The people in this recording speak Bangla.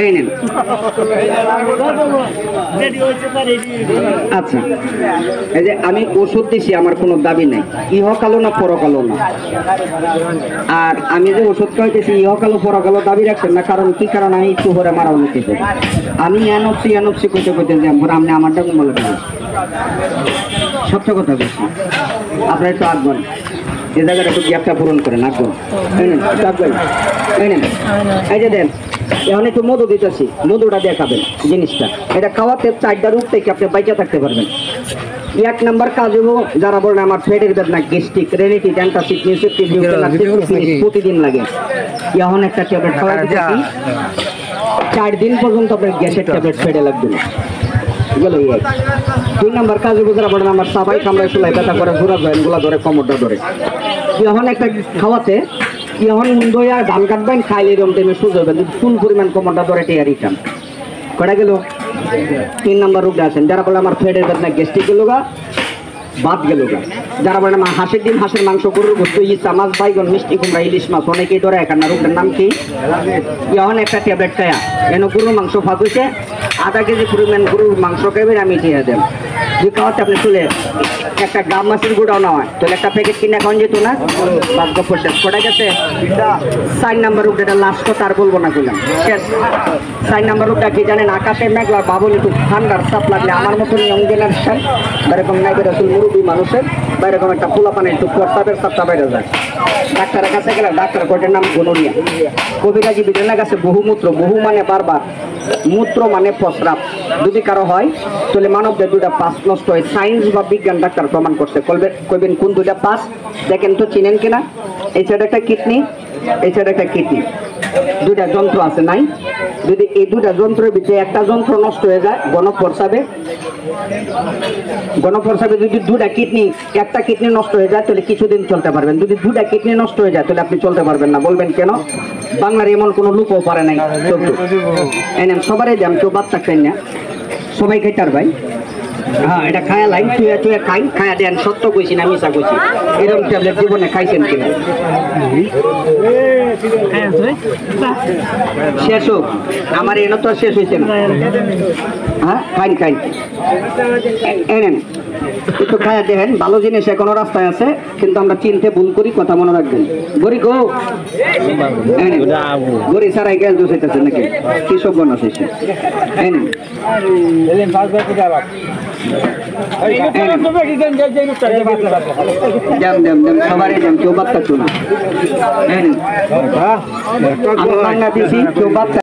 এই নেন। আচ্ছা, এই যে আমি ওষুধ দিছি, আমার কোনো দাবি নাই, ইহকালো না পরকালো না। আর আমি যে ওষুধ খাইতেছি ইহকালো পরকালো দাবি রাখছেন না, কারণ কি কারণ আমি একটু করে মারা নিতেছি। আমি এনপসি কইতে কইতে যে আপনি আমারটা কোন বলে দেবেন, সত্য কথা বলছি। আপনার একটু আগ্রহ এই জায়গাটা একটু গ্যাপটা পূরণ করেন, আগ্রহ এই যে দেন। এখন একটু মধু দিতেছি, মধুটা দেখাবেন জিনিসটা, এটা খাওয়াতে 4টা রোগ থেকে আপনি বাইচা থাকতে পারবেন। 1 নাম্বার কাজ হবো যারা বলেন আমার পেটের বেদনা, গ্যাস্ট্রিক, রেনিটিস, অ্যান্টাসিড, প্রতিদিন লাগে, এখন একটা ট্যাবলেট খাওয়াতে থাকি 4 দিন পর্যন্ত আপনার গ্যাসের ট্যাবলেট পেটে লাগবে না। 2 নাম্বার কাজ হবো যারা বলেন আমার সবাই কামড়ায় চুলাই ব্যথা করে, ঘোরা জয়েনগুলা ধরে, কোমরটা ধরে, এখন একটা খাওয়াতে এখন দইয়া ধান কাটবেন, খাইলে এরকম টাইমে সুযোগ হবেন, ফুল পরিমাণ কোমরটা ধরে টেয়ারি কাম কটা গেল। 3 নাম্বার রোগটা আছেন যারা বলে আমার পেটের বেদনা, গ্যাস্ট্রিক গেল গা, বাদ গেল গা, যারা বলে আমার হাঁসের ডিম, হাঁসের মাংস, গরুর গোস্ত, ইচ্ছা মাছ, বাইগন, মিষ্টি কুমড়া, ইলিশ মাছ অনেকেই ধরে এখানে। রোগটার নাম কি? এখন একটা ট্যাবলেট খায়া এন গরুর মাংস ফাঁক হয়েছে, 1/2 কেজি পরিমাণ গরুর মাংস খাইবেন, আমি খেয়ে দেন। যে খাওয়াতে আপনি চলে একটা গাম মাছের গুঁড়াও না হয়, তাহলে একটা প্যাকেট কিনে খাওয়ান যেত না, বাদ গপ্প শেষ কটা গেছে। 4 নাম্বার রোগটা, এটা লাস্ট কথা আর বলবো না, বললাম শেষ। 4 নাম্বার রোগটা কি জানেন? আকাশে মেঘলা বাবুল, একটু ঠান্ডার চাপ লাগলে আমার মতন ইয়ং জেনারেশন এরকম নাইবের আসল মুরব্বী মানুষের বা এরকম একটা পোলা পানে একটু প্রস্তাবের চাপটা বেড়ে যায়। ডাক্তারের কাছে গেলে ডাক্তার কোটের নাম গোনোরিয়া। কবিরাজি বিজ্ঞানের কাছে বহুমূত্র, বহু মানে বারবার, মূত্র মানে প্রস্রাব, যদি কারো হয় তাহলে মানবদের 2টা পাস নষ্ট হয়। সায়েন্স বা বিজ্ঞান ডাক্তার প্রমাণ করছে। কইবেন কোন 2টা পাস? দেখেন তো চিনেন কিনা। এই সাইড একটা কিডনি, এই সাইড একটা কিডনি, 2টা যন্ত্র আছে নাই? যদি এই 2টা যন্ত্রের ভিতরে একটা যন্ত্র নষ্ট হয়ে যায় গণপ্রস্রাবে যদি 2টা কিডনি, একটা কিডনি নষ্ট হয়ে যায় তাহলে কিছুদিন চলতে পারবেন। যদি 2টা কিডনি নষ্ট হয়ে যায় তাহলে আপনি চলতে পারবেন না। বলবেন কেন? বাংলার এমন কোনো লোকও পারে নাই। সবারই দেন, কেউ বাদ থাকতেন না, সবাই খাইতার ভাই। হ্যাঁ, এটা খায়া লাইন চুয়ে খাই, খায়া দেন। সত্য কইছি না মিশা কইছি? এরকম ট্যাবলেট জীবনে খাইছেন কিনা? শেষ হোক, আমার এনে তো শেষ হয়েছে না। হ্যাঁ, খাইন এনেন একটু খায়া দেখেন। ভালো জিনিস এখনো রাস্তায় আছে, কিন্তু আমরা চিনতে ভুল করি, কথা মনে রাখবেন। গরি গো গরি সারাই গ্যাস দোষাইতেছে নাকি? কি সব বনাস হয়েছে? এনেন সবারই যান, কেউ বাদ থাকতো না। আমি বাংলা দিয়েছি, কেউ বাদ